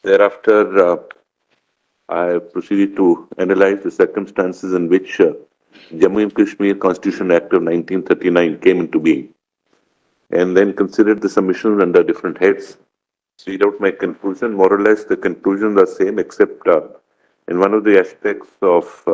Thereafter, I proceeded to analyze the circumstances in which Jammu and Kashmir Constitution Act of 1939 came into being, and then considered the submissions under different heads. Read out my conclusion. More or less, the conclusions are same, except in one of the aspects of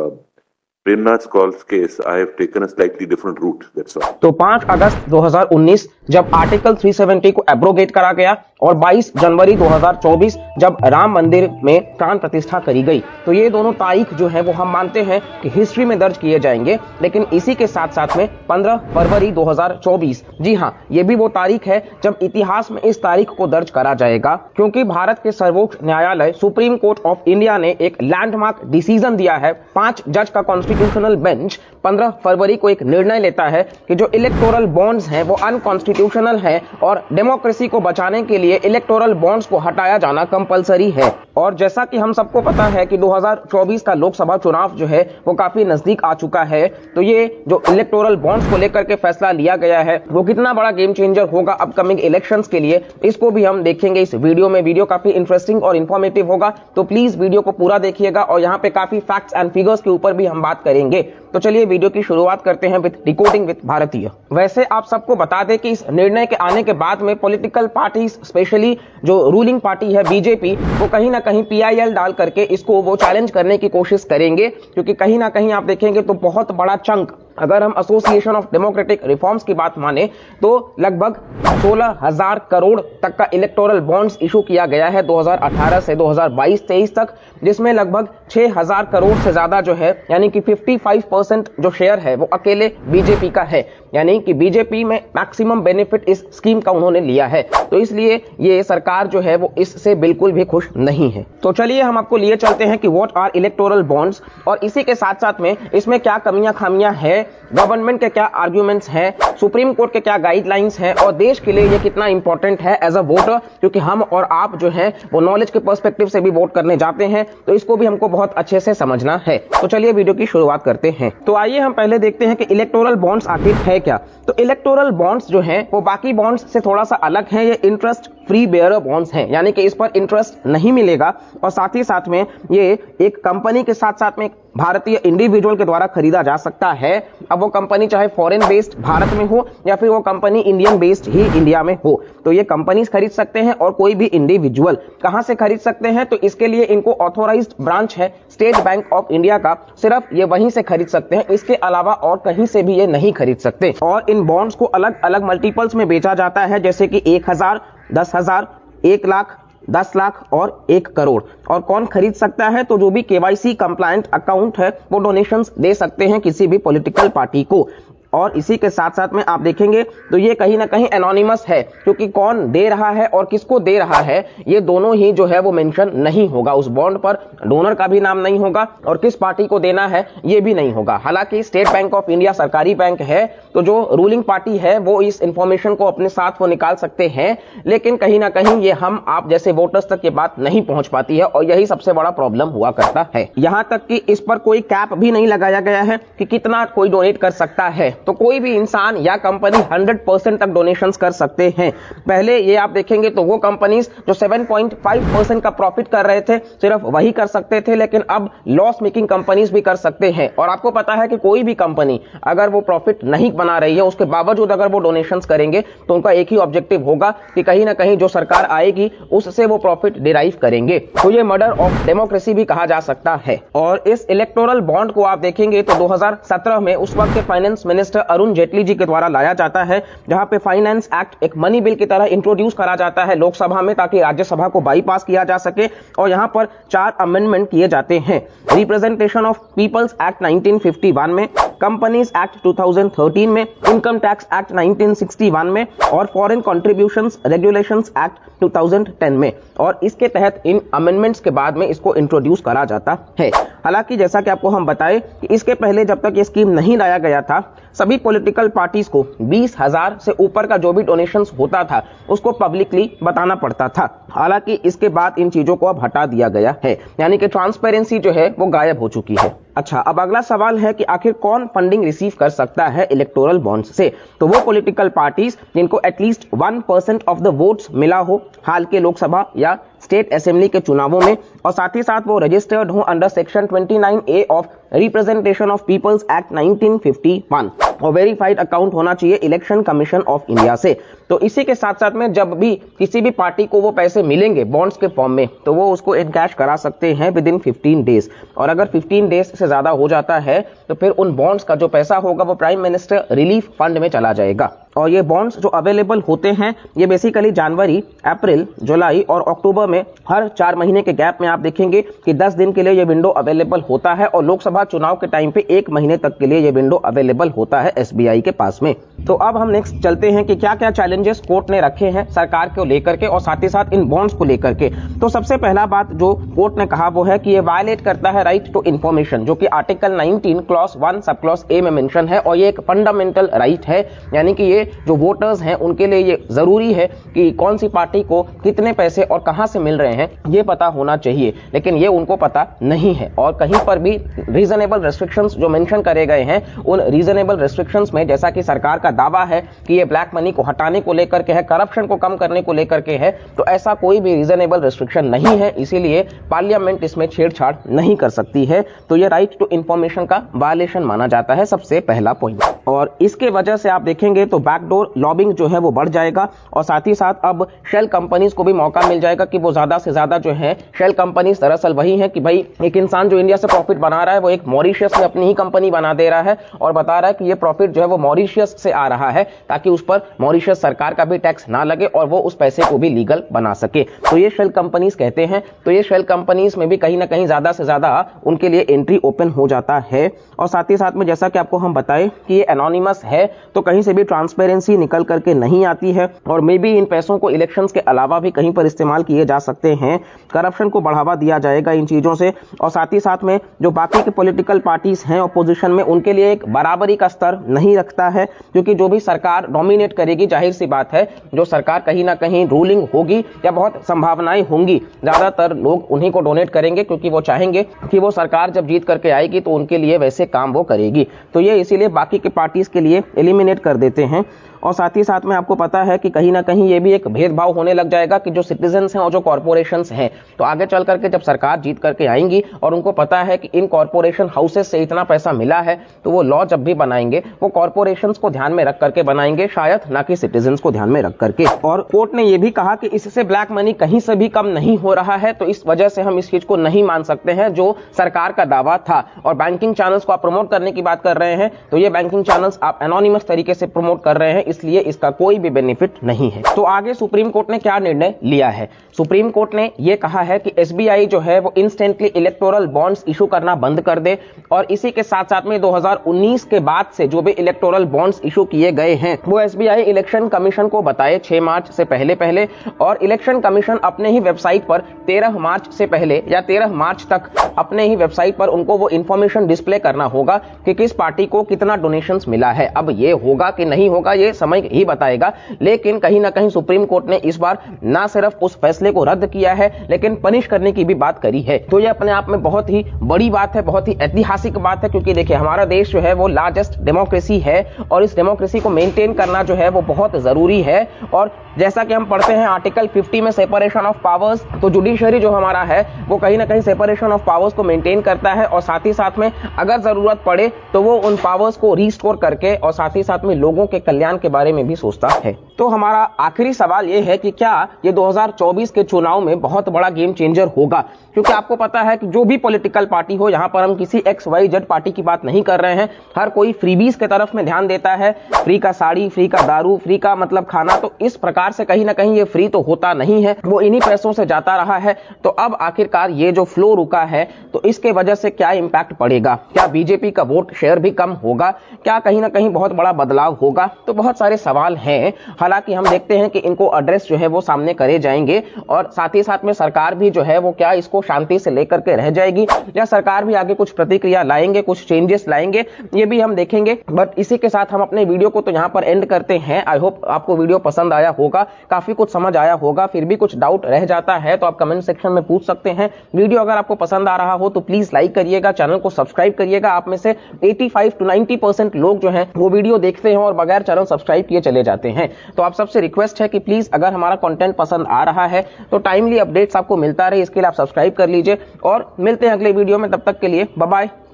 Premnath Kaul's case, I have taken a slightly different route. That's all. तो 5 अगस्त 2019 जब article 370 को abrogate करा गया और 22 जनवरी 2024 जब राम मंदिर में प्राण प्रतिष्ठा करी गई, तो ये दोनों तारीख जो है वो हम मानते हैं कि हिस्ट्री में दर्ज किए जाएंगे। लेकिन इसी के साथ साथ में 15 फरवरी 2024, जी हाँ, ये भी वो तारीख है जब इतिहास में इस तारीख को दर्ज करा जाएगा, क्योंकि भारत के सर्वोच्च न्यायालय सुप्रीम कोर्ट ऑफ इंडिया ने एक लैंडमार्क डिसीजन दिया है। 5 जज का कॉन्स्टिट्यूशनल बेंच 15 फरवरी को एक निर्णय लेता है कि जो इलेक्टोरल बॉन्ड्स हैं वो अनकॉन्स्टिट्यूशनल हैं और डेमोक्रेसी को बचाने के लिए इलेक्टोरल बॉन्ड्स को हटाया जाना कंपलसरी है। और जैसा कि हम सबको पता है कि 2024 का लोकसभा चुनाव जो है वो काफी नजदीक आ चुका है, तो ये जो इलेक्टोरल बॉन्ड्स को लेकर के फैसला लिया गया है वो कितना बड़ा गेम चेंजर होगा अपकमिंग इलेक्शंस के लिए, इसको भी हम देखेंगे इस वीडियो में। वीडियो काफी इंटरेस्टिंग और इंफॉर्मेटिव होगा, तो प्लीज वीडियो को पूरा देखिएगा और यहाँ पे काफी फैक्ट्स एंड फिगर्स के ऊपर भी हम बात करेंगे। तो चलिए वीडियो की शुरुआत करते हैं विद डिकोडिंग विद भारतीय। वैसे आप सबको बता दें कि इस निर्णय के आने के बाद में पॉलिटिकल पार्टीज, स्पेशली जो रूलिंग पार्टी है बीजेपी, वो कहीं ना कहीं पीआईएल डाल करके इसको वो चैलेंज करने की कोशिश करेंगे, क्योंकि कहीं ना कहीं आप देखेंगे तो बहुत बड़ा चंक, अगर हम एसोसिएशन ऑफ डेमोक्रेटिक रिफॉर्म्स की बात माने तो लगभग 16,000 करोड़ तक का इलेक्टोरल बॉन्ड्स इशू किया गया है 2018 से 2022-23 तक, जिसमें लगभग 6,000 करोड़ से ज्यादा जो है यानी कि 55% जो शेयर है वो अकेले बीजेपी का है, यानी कि बीजेपी में मैक्सिमम बेनिफिट इस स्कीम का उन्होंने लिया है। तो इसलिए ये सरकार जो है वो इससे बिल्कुल भी खुश नहीं है। तो चलिए हम आपको लिए चलते हैं कि व्हाट आर इलेक्टोरल बॉन्ड्स और इसी के साथ साथ में इसमें क्या कमियां खामियां है, गवर्नमेंट के क्या आर्ग्यूमेंट्स हैं, सुप्रीम कोर्ट के क्या गाइडलाइंस हैं और देश के लिए ये कितना इंपॉर्टेंट है एज अ वोटर, क्योंकि हम और आप जो है वो नॉलेज के पर्सपेक्टिव से भी वोट करने जाते हैं, तो इसको भी हमको बहुत अच्छे से समझना है। तो चलिए वीडियो की शुरुआत करते हैं। तो आइए हम पहले देखते हैं कि इलेक्टोरल बॉन्ड्स आखिर है क्या। तो इलेक्टोरल बॉन्ड्स जो हैं वो बाकी बॉन्ड्स से थोड़ा सा अलग हैं। ये इंटरेस्ट फ्री बेयरर बॉन्ड्स हैं, यानी कि इस पर इंटरेस्ट नहीं मिलेगा और साथ ही साथ में ये एक कंपनी के साथ साथ में भारतीय इंडिविजुअल के द्वारा खरीदा जा सकता है। अब वो कंपनी चाहे फॉरेन बेस्ड भारत में हो या फिर वो कंपनी इंडियन बेस्ड ही इंडिया में हो, तो ये कंपनीज खरीद सकते हैं और कोई भी इंडिविजुअल कहां से खरीद सकते हैं, तो इसके लिए इनको ऑथोराइज्ड ब्रांच है स्टेट बैंक ऑफ इंडिया का, सिर्फ ये वहीं से खरीद सकते हैं, इसके अलावा और कहीं से भी ये नहीं खरीद सकते। और इन बॉन्ड्स को अलग अलग मल्टीपल्स में बेचा जाता है, जैसे कि 1,000, 10,000, 1 लाख, 10 लाख और 1 करोड़। और कौन खरीद सकता है, तो जो भी केवाईसी कंप्लायंट अकाउंट है वो डोनेशंस दे सकते हैं किसी भी पॉलिटिकल पार्टी को। और इसी के साथ साथ में आप देखेंगे तो ये कहीं ना कहीं एनोनिमस है, क्योंकि कौन दे रहा है और किसको दे रहा है ये दोनों ही जो है वो मेंशन नहीं होगा उस बॉन्ड पर, डोनर का भी नाम नहीं होगा और किस पार्टी को देना है ये भी नहीं होगा। हालांकि स्टेट बैंक ऑफ इंडिया सरकारी बैंक है, तो जो रूलिंग पार्टी है वो इस इंफॉर्मेशन को अपने साथ वो निकाल सकते हैं, लेकिन कहीं ना कहीं ये हम आप जैसे वोटर्स तक ये बात नहीं पहुंच पाती है और यही सबसे बड़ा प्रॉब्लम हुआ करता है। यहां तक कि इस पर कोई कैप भी नहीं लगाया गया है कि कितना कोई डोनेट कर सकता है, तो कोई भी इंसान या कंपनी 100% तक डोनेशंस कर सकते हैं। पहले ये आप देखेंगे तो वो कंपनीज जो 7.5% का प्रॉफिट कर रहे थे सिर्फ वही कर सकते थे, लेकिन अब लॉस मेकिंग कंपनीज भी कर सकते हैं। और आपको पता है कि कोई भी कंपनी अगर वो प्रॉफिट नहीं बना रही है उसके बावजूद अगर वो डोनेशंस करेंगे तो उनका एक ही ऑब्जेक्टिव होगा कि कहीं ना कहीं जो सरकार आएगी उससे वो प्रॉफिट डिराइव करेंगे। तो ये मर्डर ऑफ डेमोक्रेसी भी कहा जा सकता है। और इस इलेक्टोरल बॉन्ड को आप देखेंगे तो 2017 में उस वक्त के फाइनेंस मिनिस्टर अरुण जेटली जी के द्वारा लाया जाता है, जहां पे फाइनेंस एक्ट एक मनी बिल की तरह इंट्रोड्यूस करा जाता है लोकसभा में ताकि राज्यसभा को बाईपास किया जा सके। और यहां पर 4 अमेंडमेंट किए जाते हैं। रिप्रेजेंटेशन ऑफ पीपल्स एक्ट 1951 में, कंपनीज एक्ट 2013 में, इनकम टैक्स एक्ट 1961 में और फॉरेन कॉन्ट्रीब्यूशंस रेगुलेशंस एक्ट 2010 में। और इसके तहत इन अमेंडमेंट्स के बाद में इसको इंट्रोड्यूस करा जाता है। हालांकि जैसा कि आपको हम बताएं कि इसके पहले जब तक ये स्कीम नहीं लाया गया था सभी पॉलिटिकल पार्टीज को 20,000 से ऊपर का जो भी डोनेशंस होता था उसको पब्लिकली बताना पड़ता था। हालांकि इसके बाद इन चीजों को अब हटा दिया गया है, यानी कि ट्रांसपेरेंसी जो है वो गायब हो चुकी है। अच्छा, अब अगला सवाल है कि आखिर कौन फंडिंग रिसीव कर सकता है इलेक्टोरल बॉन्ड्स से। तो वो पॉलिटिकल पार्टीज जिनको एटलीस्ट 1% ऑफ द वोट्स मिला हो हाल के लोकसभा या स्टेट असेंबली के चुनावों में, और साथ ही साथ वो रजिस्टर्ड हो under section 29A of representation of peoples act 1951 और वेरीफाइड अकाउंट होना चाहिए इलेक्शन कमीशन ऑफ इंडिया से। तो इसी के साथ साथ में जब भी किसी भी पार्टी को वो पैसे मिलेंगे बॉन्ड्स के फॉर्म में, तो वो उसको एनकैश करा सकते हैं विद इन 15 डेज, और अगर 15 डेज से ज्यादा हो जाता है तो फिर उन बॉन्ड्स का जो पैसा होगा वो प्राइम मिनिस्टर रिलीफ फंड में चला जाएगा। और ये बॉन्ड्स जो अवेलेबल होते हैं ये बेसिकली जनवरी, अप्रैल, जुलाई और अक्टूबर में हर 4 महीने के गैप में आप देखेंगे कि 10 दिन के लिए ये विंडो अवेलेबल होता है, और लोकसभा चुनाव के टाइम पे 1 महीने तक के लिए ये विंडो अवेलेबल होता है एसबीआई के पास में। तो अब हम नेक्स्ट चलते हैं कि क्या क्या चैलेंजेस कोर्ट ने रखे हैं सरकार को लेकर के और साथ ही साथ इन बॉन्ड्स को लेकर के। तो सबसे पहला बात जो कोर्ट ने कहा वो है कि ये वायलेट करता है राइट टू इंफॉर्मेशन, जो कि article 19 clause 1 sub clause A में मेंशन है, और ये एक फंडामेंटल राइट है, यानी कि ये जो वोटर्स हैं उनके लिए ये जरूरी है कि कौन सी पार्टी को कितने पैसे और कहां से मिल रहे हैं ये पता होना चाहिए, लेकिन ये उनको पता नहीं है। और कहीं पर भी रीजनेबल रेस्ट्रिक्शंस जो मेंशन करे गए हैं, उन रीजनेबल रेस्ट्रिक्शंस में जैसा कि सरकार का दावा है कि ये ब्लैक मनी को हटाने को लेकर के है, करप्शन को कम करने को लेकर के है, तो ऐसा कोई भी रीजनेबल रेस्ट्रिक्शन नहीं है, इसीलिए पार्लियामेंट इसमें छेड़छाड़ नहीं कर सकती है। तो ये राइट टू इंफॉर्मेशन का वायलेशन माना जाता है, सबसे पहला पॉइंट। और इसके वजह से आप देखेंगे तो बैकडोर लॉबिंग जो है वो बढ़ जाएगा, और साथ ही साथ अब शेल कंपनीज को भी मौका मिल जाएगा कि वो ज्यादा से ज्यादा जो है, शेल कंपनीज दरअसल वही है कि भाई एक इंसान जो इंडिया से प्रॉफिट बना रहा है वो एक मॉरिशियस में अपनी ही कंपनी बना दे रहा है और बता रहा है कि ये प्रॉफिट जो है वो मॉरिशियस से आ रहा है, ताकि उस पर मॉरिशियस सरकार का भी टैक्स ना लगे और वो उस पैसे को भी लीगल बना सके। तो ये शेल कंपनीज कहते हैं। तो ये शेल कंपनीज में भी कहीं ना कहीं ज्यादा से ज्यादा उनके लिए एंट्री ओपन हो जाता है। और साथ ही साथ में जैसा कि आपको हम बताएं कि ये एनोनिमस है, तो कहीं से भी ट्रांसपेरेंसी निकल करके नहीं आती है, और मे बी इन पैसों को इलेक्शंस के अलावा भी कहीं पर इस्तेमाल किए जा सकते हैं। करप्शन को बढ़ावा दिया जाएगा इन चीजों से, और साथ ही साथ में जो बाकी के पॉलिटिकल पार्टीज हैं ऑपोजिशन में, उनके लिए एक बराबरी का स्तर नहीं रखता है, क्योंकि जो भी सरकार डोमिनेट करेगी, जाहिर सी बात है जो सरकार कहीं ना कहीं रूलिंग होगी या बहुत संभावनाएं होंगी, ज्यादातर लोग उन्हीं को डोनेट करेंगे, क्योंकि वो चाहेंगे कि वो सरकार जब जीत करके आएगी तो उनके लिए वैसे काम वो करेगी। तो ये इसीलिए बाकी के पार्टीज के लिए एलिमिनेट कर देते हैं। और साथ ही साथ में आपको पता है कि कहीं ना कहीं ये भी एक भेदभाव होने लग जाएगा कि जो सिटीजन्स हैं और जो कॉर्पोरेशंस हैं, तो आगे चल करके जब सरकार जीत करके आएंगी और उनको पता है कि इन कॉर्पोरेशन हाउसेस से इतना पैसा मिला है, तो वो लॉ जब भी बनाएंगे वो कॉर्पोरेशंस को ध्यान में रख करके बनाएंगे, शायद ना कि सिटीजन्स को ध्यान में रख करके। और कोर्ट ने यह भी कहा कि इससे ब्लैक मनी कहीं से भी कम नहीं हो रहा है, तो इस वजह से हम इस चीज को नहीं मान सकते हैं जो सरकार का दावा था। और बैंकिंग चैनल्स को आप प्रमोट करने की बात कर रहे हैं, तो ये बैंकिंग चैनल्स आप एनोनिमस तरीके से प्रमोट कर रहे हैं, इसलिए इसका कोई भी बेनिफिट नहीं है। तो आगे सुप्रीम कोर्ट ने क्या निर्णय लिया है? सुप्रीम कोर्ट ने यह कहा है कि एसबीआई जो है वो इंस्टेंटली इलेक्टोरल बॉन्ड्स इशू करना बंद कर दे, और इसी के साथ साथ में 2019 के बाद से जो भी इलेक्टोरल बॉन्ड्स इशू किए गए हैं वो एसबीआई इलेक्शन कमीशन को बताए 6 मार्च से पहले, और इलेक्शन कमीशन अपने ही वेबसाइट पर 13 मार्च से पहले या 13 मार्च तक अपने ही वेबसाइट पर उनको वो इंफॉर्मेशन डिस्प्ले करना होगा कि किस पार्टी को कितना डोनेशंस मिला है। अब ये होगा कि नहीं होगा ये समय ही बताएगा, लेकिन कहीं ना कहीं सुप्रीम कोर्ट ने इस बार ना सिर्फ उस फैसले को रद्द किया है लेकिन पनिश करने की भी बात करी है। तो ये अपने आप में बहुत ही बड़ी बात है, बहुत ही ऐतिहासिक बात है, क्योंकि देखिए हमारा देश जो है वो लार्जेस्ट डेमोक्रेसी है और इस डेमोक्रेसी को मेंटेन करना जो है वो बहुत जरूरी है। और जैसा कि हम पढ़ते हैं आर्टिकल 50 में सेपरेशन ऑफ पावर्स, तो जुडिशरी जो हमारा है वो कहीं ना कहीं सेपरेशन ऑफ पावर्स को मेंटेन करता है, और साथ ही साथ में अगर जरूरत पड़े तो वो उन पावर्स को रिस्टोर करके और साथ ही साथ में लोगों के कल्याण के बारे में भी सोचता है। तो हमारा आखिरी सवाल ये है कि क्या ये 2024 के चुनाव में बहुत बड़ा गेम चेंजर होगा? क्योंकि आपको पता है कि जो भी पॉलिटिकल पार्टी हो, यहां पर हम किसी XYZ पार्टी की बात नहीं कर रहे हैं, हर कोई फ्रीबीज के तरफ में ध्यान देता है, फ्री का साड़ी, फ्री का दारू, फ्री का मतलब खाना, तो इस प्रकार से कहीं ना कहीं ये फ्री तो होता नहीं है, वो इन्हीं पैसों से जाता रहा है। तो अब आखिरकार ये जो फ्लो रुका है तो इसके वजह से क्या इंपैक्ट पड़ेगा? क्या बीजेपी का वोट शेयर भी कम होगा? क्या कहीं ना कहीं बहुत बड़ा बदलाव होगा? तो बहुत सारे सवाल हैं, हालांकि हम देखते हैं कि इनको एड्रेस जो है वो सामने करे जाएंगे, और साथ ही साथ में सरकार भी जो है वो क्या इसको शांति से लेकर के रह जाएगी या सरकार भी आगे कुछ प्रतिक्रिया लाएंगे, कुछ चेंजेस लाएंगे, ये भी हम देखेंगे। बट इसी के साथ हम अपने वीडियो को तो यहां पर एंड करते हैं। आई होप आपको वीडियो पसंद आया होगा। होगा, काफी कुछ समझ आया होगा। फिर भी कुछ डाउट रह जाता है तो आप कमेंट सेक्शन में पूछ सकते हैं। वीडियो अगर आपको पसंद आ रहा हो तो प्लीज लाइक करिएगा, चैनल को सब्सक्राइब करिएगा। आप में से 85 to 90% लोग जो हैं वो वीडियो देखते हैं और बगैर चैनल सब्सक्राइब किए चले जाते हैं। तो आप सबसे रिक्वेस्ट है कि प्लीज अगर हमारा कंटेंट पसंद आ रहा है तो टाइमली अपडेट्स आपको मिलता रहे, इसके लिए आप सब्सक्राइब कर लीजिए। और मिलते हैं अगले वीडियो में, तब तक के लिए बाय बाय।